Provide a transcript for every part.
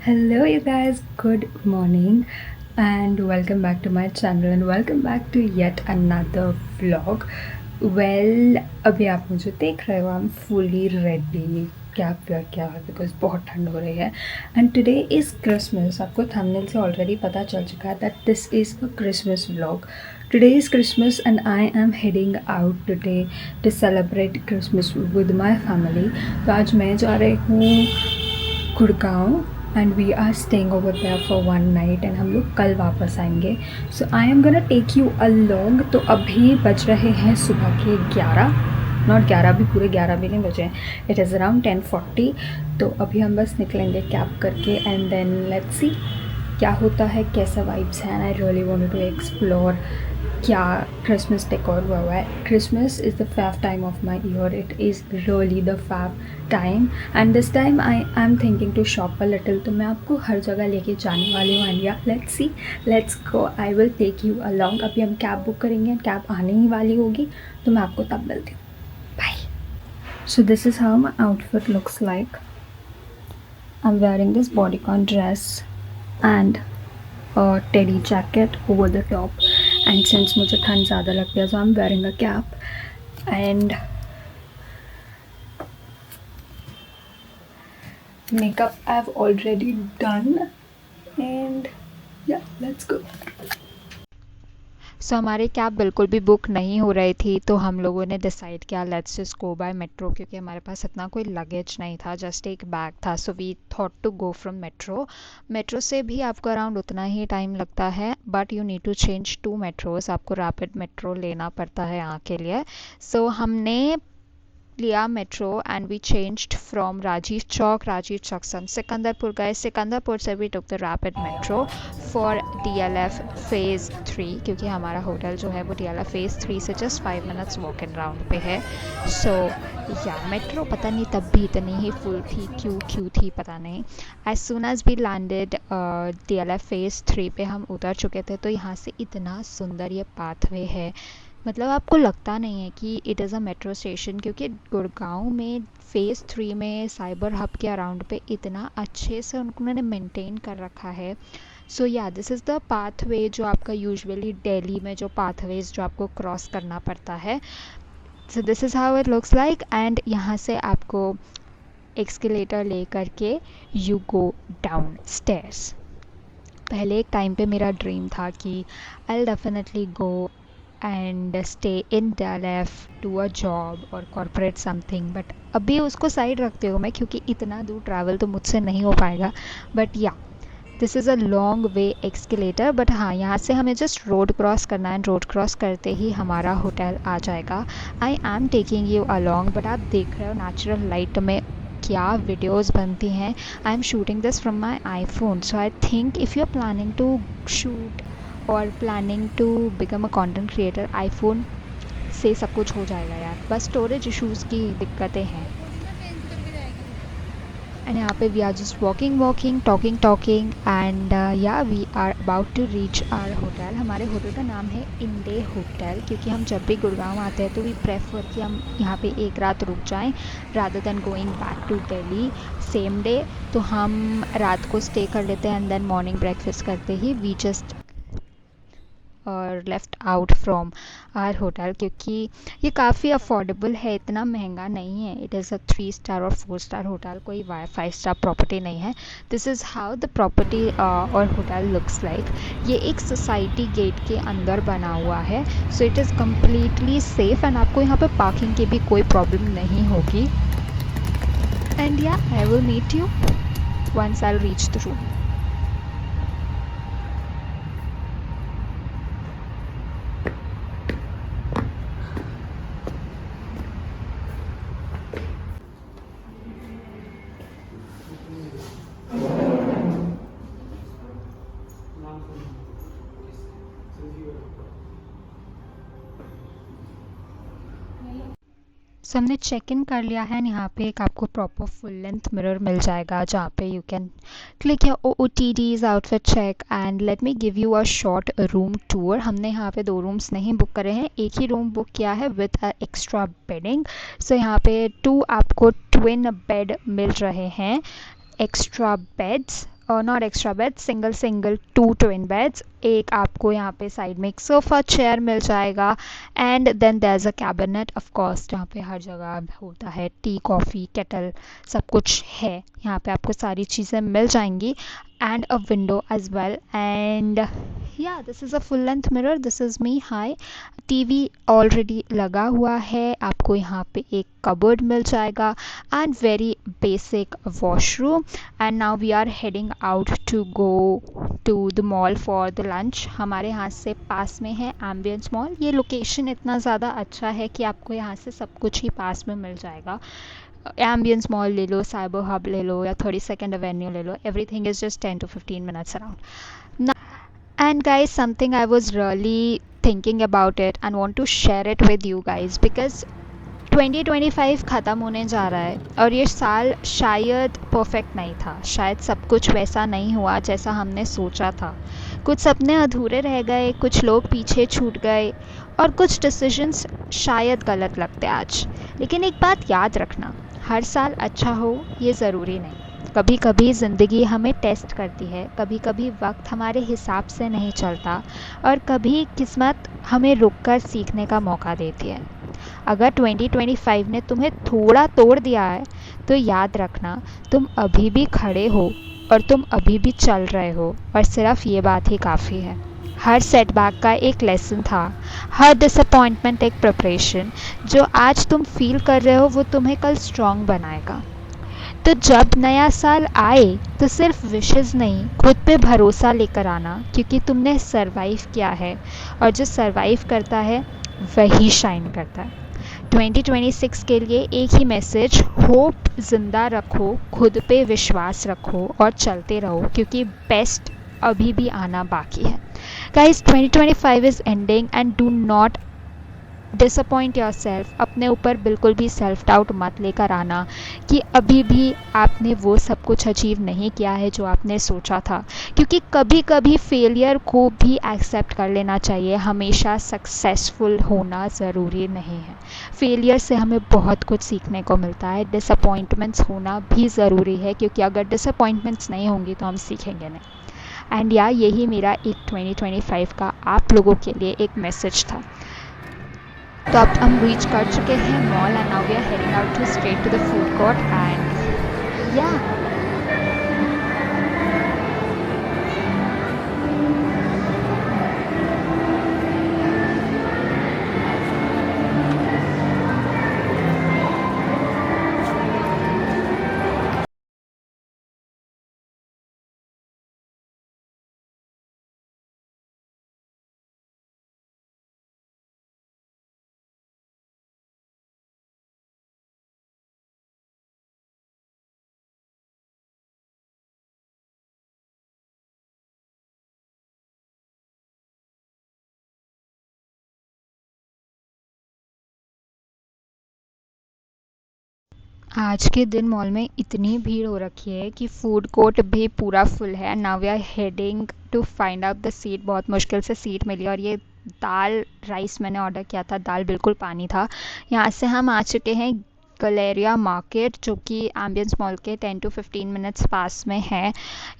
Hello, you guys. Good morning, and welcome back to my channel, and welcome back to yet another vlog. Well, अभी आप मुझे देख रहे हो, I'm fully ready. Cap where किया है बिकॉज बहुत ठंड हो रही है एंड टुडे इज़ क्रिसमस. आपको थंबनेल से ऑलरेडी पता चल चुका है that this is a Christmas vlog. Today is Christmas and I am heading out today to celebrate Christmas with my family. तो आज मैं जा रही हूँ Gurgaon and we are staying over there for one night and हम लोग कल वापस आएंगे. So I am gonna take you along. तो अभी बज रहे हैं सुबह के 11, नॉट 11 भी, पूरे 11 भी नहीं बजे हैं. It is around 10:40. तो अभी हम बस निकलेंगे कैब करके एंड देन लेट्स सी क्या होता है, कैसा वाइब्स हैं. I really want to explore क्या क्रिसमस डेकोर हुआ है. Christmas is the fav time of my year. It is really the fav time and this time I am thinking to shop a little. तो मैं आपको हर जगह लेके जाने वाली हूँ and yeah let's see, let's go. I will take you along. अभी हम कैब बुक करेंगे, कैब आने ही वाली होगी तो मैं आपको तब मिलती हूँ. Bye. So this is how my outfit looks like. I'm wearing this bodycon dress and a teddy jacket over the top. And since मुझे ठंड ज़्यादा लगती है so I'm wearing a cap. And makeup I've already done. And yeah, let's go. सो हमारी cab बिल्कुल भी book नहीं हो रही थी तो हम लोगों ने डिसाइड किया let's just go by metro, क्योंकि हमारे पास इतना कोई लगेज नहीं था, जस्ट एक बैग था. So we thought to go from metro. Metro से भी आपको अराउंड उतना ही टाइम लगता है, but you need to change 2 metros. आपको रैपिड मेट्रो लेना पड़ता है यहाँ के लिए. सो हमने लिया metro and we changed from Rajiv Chowk से हम सिकंदरपुर गए. सिकंदरपुर से we took the rapid metro for DLF phase 3, क्योंकि हमारा होटल जो है वो DLF फेज़ 3 से just 5 minutes walk in round पे है. सो या मेट्रो पता नहीं तब भी इतनी ही फुल थी, क्यों थी पता नहीं. As soon as we landed DLF phase 3 पे हम उतर चुके थे. तो यहाँ से इतना सुंदर ये पाथवे है, मतलब आपको लगता नहीं है कि it is a metro station, क्योंकि गुड़गांव में फेज़ 3 में साइबर हब के अराउंड पे इतना अच्छे से उन्होंने मेंटेन कर रखा है. सो या दिस इज़ द पाथवे जो आपका यूजुअली दिल्ली में जो पाथवेज जो आपको क्रॉस करना पड़ता है. So this is how it looks like. And यहाँ से आपको एक्सकेलेटर ले करके यू गो डाउन स्टेयर्स. पहले एक टाइम पे मेरा ड्रीम था कि I definitely go and stay in DLF, do a job और कॉर्पोरेट समथिंग, बट अभी उसको साइड रखते हो मैं, क्योंकि इतना दूर ट्रैवल तो मुझसे नहीं हो पाएगा. बट या this is a long way escalator. But हाँ, यहाँ से हमें जस्ट रोड क्रॉस करना है. रोड क्रॉस करते ही हमारा होटल आ जाएगा. I am taking you along, but आप देख रहे हो नेचुरल लाइट में क्या वीडियोस बनती हैं. I am shooting this from my iPhone. So I think if you are planning to shoot और planning to become a content creator, iPhone से सब कुछ हो जाएगा यार, बस स्टोरेज इश्यूज़ की दिक्कतें हैं. एंड यहाँ पे we are just walking talking and yeah we are about to reach our hotel. हमारे होटल का नाम है इंडे होटल, क्योंकि हम जब भी गुड़गांव आते हैं तो वी प्रेफर कि हम यहाँ पे एक रात रुक जाएं rather than going back to Delhi same day. तो हम रात को स्टे कर लेते हैं एंड देन मॉर्निंग ब्रेकफास्ट करते ही वी जस्ट और left out from our hotel, क्योंकि ये काफ़ी अफोर्डेबल है, इतना महंगा नहीं है. इट इज़ अ 3 स्टार और 4 स्टार होटल, कोई 5 स्टार प्रॉपर्टी नहीं है. This is how the property और होटल लुक्स लाइक. ये एक सोसाइटी गेट के अंदर बना हुआ है. So it is completely safe and आपको यहाँ पे पार्किंग की भी कोई प्रॉब्लम नहीं होगी. And yeah I will meet you once I reach the room. So हमने चेक इन कर लिया है. यहाँ पे एक आपको प्रॉपर फुल लेंथ मिरर मिल जाएगा जहाँ पे यू कैन क्लिक या OOTDs outfit check and let me give you a short room tour. हमने यहाँ पे 2 रूम्स नहीं बुक करे हैं, एक ही रूम बुक किया है विद एक्स्ट्रा बेडिंग. सो यहाँ पे 2 आपको ट्विन बेड मिल रहे हैं, extra beds not extra bed, single single 2 twin beds, एक आपको यहाँ पे साइड में एक सोफ़ा चेयर मिल जाएगा, and then there is a cabinet of course जहाँ पे हर जगह होता है टी कॉफ़ी केटल सब कुछ है, यहाँ पे आपको सारी चीज़ें मिल जाएंगी, and a window as well. And yeah, this is a full length mirror, this is me. Hi, TV already लगा हुआ है, आपको यहाँ पे एक कबर्ड मिल जाएगा and very basic washroom. And now we are heading out to go to the mall for the lunch. हमारे यहाँ से पास में है एम्बियंस मॉल. ये लोकेशन इतना ज़्यादा अच्छा है कि आपको यहाँ से सब कुछ ही पास में मिल जाएगा. एम्बियंस मॉल ले लो, साइबर हब ले लो या 32nd एवेन्यू ले लो, everything is just 10 to 15 minutes around. And guys, something I was really thinking about it and want to share it with you guys because 2025 ख़त्म होने जा रहा है और ये साल शायद परफेक्ट नहीं था, शायद सब कुछ वैसा नहीं हुआ जैसा हमने सोचा था. कुछ सपने अधूरे रह गए, कुछ लोग पीछे छूट गए और कुछ डिसीजंस शायद गलत लगते आज. लेकिन एक बात याद रखना, हर साल अच्छा हो ये ज़रूरी नहीं. कभी कभी ज़िंदगी हमें टेस्ट करती है, कभी कभी वक्त हमारे हिसाब से नहीं चलता और कभी किस्मत हमें रुककर सीखने का मौका देती है. अगर 2025 ने तुम्हें थोड़ा तोड़ दिया है तो याद रखना तुम अभी भी खड़े हो और तुम अभी भी चल रहे हो और सिर्फ ये बात ही काफ़ी है. हर सेटबैक का एक लेसन था, हर डिसअपॉइंटमेंट एक प्रिपरेशन. जो आज तुम फील कर रहे हो वो तुम्हें कल स्ट्रॉन्ग बनाएगा. तो जब नया साल आए तो सिर्फ विशेस नहीं, खुद पे भरोसा लेकर आना क्योंकि तुमने सरवाइव किया है और जो सरवाइव करता है वही शाइन करता है. 2026 के लिए एक ही मैसेज, होप ज़िंदा रखो, खुद पे विश्वास रखो और चलते रहो क्योंकि बेस्ट अभी भी आना बाकी है. Guys, 2025 is ending and do not disappoint your self. अपने ऊपर बिल्कुल भी सेल्फ डाउट मत लेकर आना कि अभी भी आपने वो सब कुछ अचीव नहीं किया है जो आपने सोचा था, क्योंकि कभी कभी फेलियर को भी एक्सेप्ट कर लेना चाहिए. हमेशा सक्सेसफुल होना ज़रूरी नहीं है. फेलियर से हमें बहुत कुछ सीखने को मिलता है. डिसअपॉइंटमेंट्स होना भी ज़रूरी है क्योंकि अगर डिसअपॉइंटमेंट्स नहीं होंगी तो हम सीखेंगे नहीं. एंड या यही मेरा एक 2025 का आप लोगों के लिए एक मैसेज था. तो अब हम रीच कर चुके हैं mall and now we are heading out to straight to the food court and yeah आज के दिन मॉल में इतनी भीड़ हो रखी है कि फूड कोर्ट भी पूरा फुल है. Now we are heading to find out the seat. बहुत मुश्किल से सीट मिली और ये दाल राइस मैंने ऑर्डर किया था, दाल बिल्कुल पानी था. यहाँ से हम आ चुके हैं गलेरिया मार्केट जो कि एम्बियंस मॉल के 10 to 15 मिनट्स पास में है.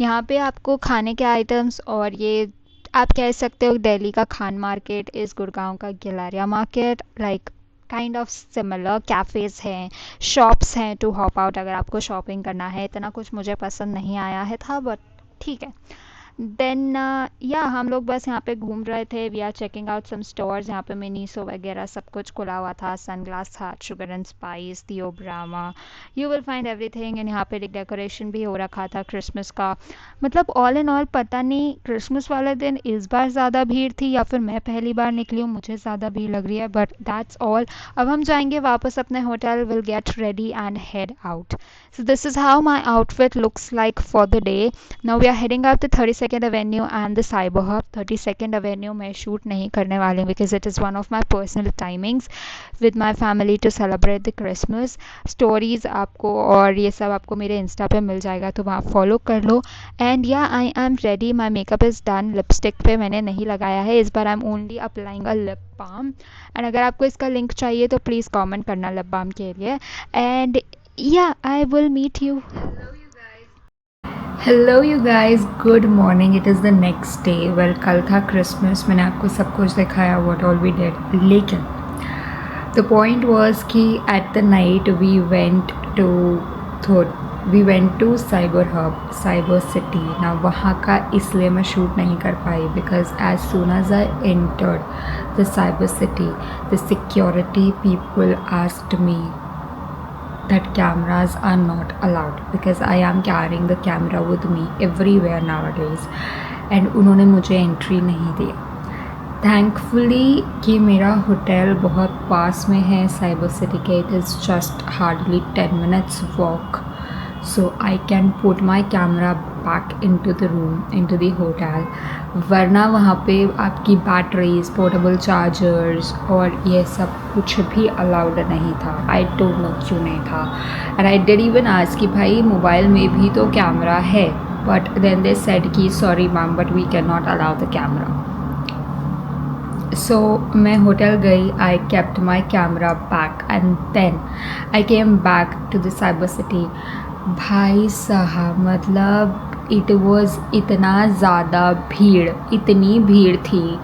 यहाँ पे आपको खाने के आइटम्स और ये आप कह सकते हो दिल्ली का खान मार्केट इस गुड़गांव का Galleria market like kind of similar. Cafes हैं, शॉप्स हैं टू हॉप आउट अगर आपको शॉपिंग करना है. इतना कुछ मुझे पसंद नहीं आया है था बट ठीक है. देन या हम लोग बस यहाँ पे घूम रहे थे. We are checking out some stores. यहाँ पे मिनीसो वगैरह सब कुछ खुला हुआ था. सनग्लास था, sugar and spice, Theobroma, you will find everything. And यहाँ पे एक डेकोरेशन भी हो रखा था क्रिसमस का. मतलब ऑल इन ऑल पता नहीं क्रिसमस वाले दिन इस बार ज़्यादा भीड़ थी या फिर मैं पहली बार निकली हूँ, मुझे ज़्यादा भीड़ लग रही है बट दैट्स ऑल. अब हम जाएंगे वापस अपने hotel, will get ready and head out. So this is how my outfit looks like for the day. Now we are heading out to 32nd Avenue and the Cyber Hub. 32nd Avenue मैं shoot नहीं करने वाली हूँ because it is one of my personal timings with my family to celebrate the Christmas. Stories आपको और ये सब आपको मेरे इंस्टा पे मिल जाएगा तो वहाँ फॉलो कर लो. And yeah I am ready, my makeup is done. Lipstick पे मैंने नहीं लगाया है इस बार. I am only applying a lip balm. And अगर आपको इसका लिंक चाहिए तो प्लीज़ कॉमेंट करना लिप बाम के लिए. And yeah, I will meet you. Hello you guys, good morning. It is the next day. Well, कल था क्रिसमस, मैंने आपको सब कुछ दिखाया व्हाट ऑल वी डिड, लेकिन द पॉइंट वाज कि at the night we went to cyber hub, cyber city ना। वहाँ का इसलिए मैं शूट नहीं कर पाई because as soon as I entered the cyber city, the security people asked me that cameras are not allowed because I am carrying the camera with me everywhere nowadays, and उन्होंने मुझे entry नहीं दिया। Thankfully कि मेरा hotel बहुत पास में है cyber city के, it is just hardly 10 minutes walk, so I can put my camera back into the room, into the hotel। वरना वहाँ पे आपकी बैटरीज, पोर्टेबल चार्जर्स और ये सब कुछ भी अलाउड नहीं था। आई डोंट नो क्यों नहीं था। And I did even ask कि भाई मोबाइल में भी तो कैमरा है, बट देन दे सेड कि sorry ma'am but we can not allow the camera. So मैं होटल गई, I kept my camera back and then I came back to the cyber city. भाई साहब, मतलब इट वॉज़ इतना ज़्यादा भीड़, इतनी भीड़ थी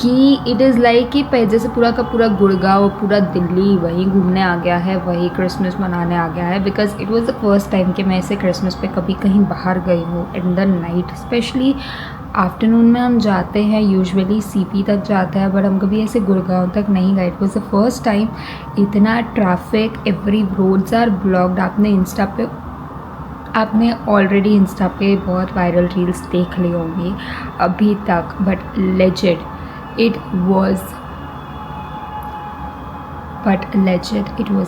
कि इट इज़ लाइक कि पहले से पूरा का पूरा गुड़गांव, पूरा दिल्ली वहीं घूमने आ गया है, वहीं क्रिसमस मनाने आ गया है। Because it was the first time कि मैं ऐसे क्रिसमस पे कभी कहीं बाहर गई हूँ in the night. Specially afternoon में हम जाते हैं, यूजुअली सीपी तक जाते हैं, बट हम कभी ऐसे गुड़गांव तक नहीं गए। It was the first time. इतना traffic, every roads are blocked. आपने ऑलरेडी इंस्टा पे बहुत वायरल रील्स देख ली होंगी अभी तक, but legit it was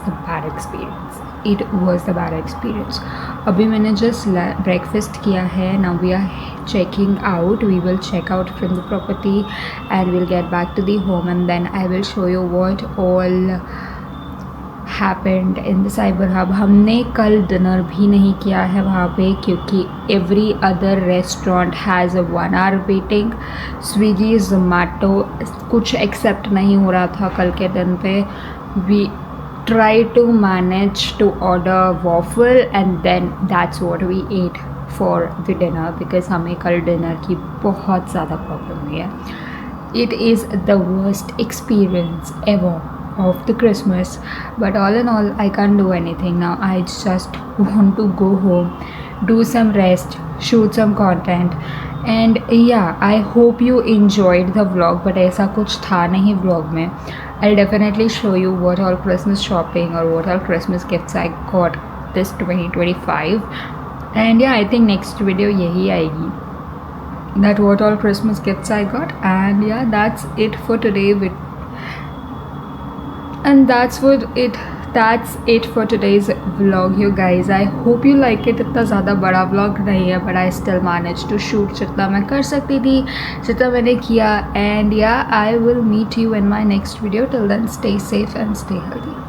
the bad experience. It was the bad experience. अभी मैंने जस्ट ब्रेकफास्ट किया है। Now we are checking out. We will check out from the property and we'll get back to the home, and then I will show you what all happened in the cyber hub। हमने कल dinner भी नहीं किया है वहाँ पे क्योंकि every other restaurant has 1 hour waiting. Swiggy, Zomato कुछ एक्सेप्ट नहीं हो रहा था कल के दिन पे। We try to manage to order waffle and then that's what we ate for the dinner because हमें कल डिनर की बहुत ज़्यादा प्रॉब्लम हुई है। It is the worst experience ever of the Christmas, but all in all I can't do anything now। I just want to go home, do some rest, shoot some content, and yeah, I hope you enjoyed the vlog, but ऐसा कुछ था नहीं vlog में। I'll definitely show you what all Christmas shopping or what all Christmas gifts I got this 2025, and yeah, I think next video यही आएगी, that what all Christmas gifts I got, and yeah, that's it for today that's it for today's vlog you guys। I hope you like it। इतना ज़्यादा बड़ा vlog नहीं है, but I still managed to shoot जितना मैं कर सकती थी, जितना मैंने किया, and yeah, I will meet you in my next video। Till then, stay safe and stay healthy।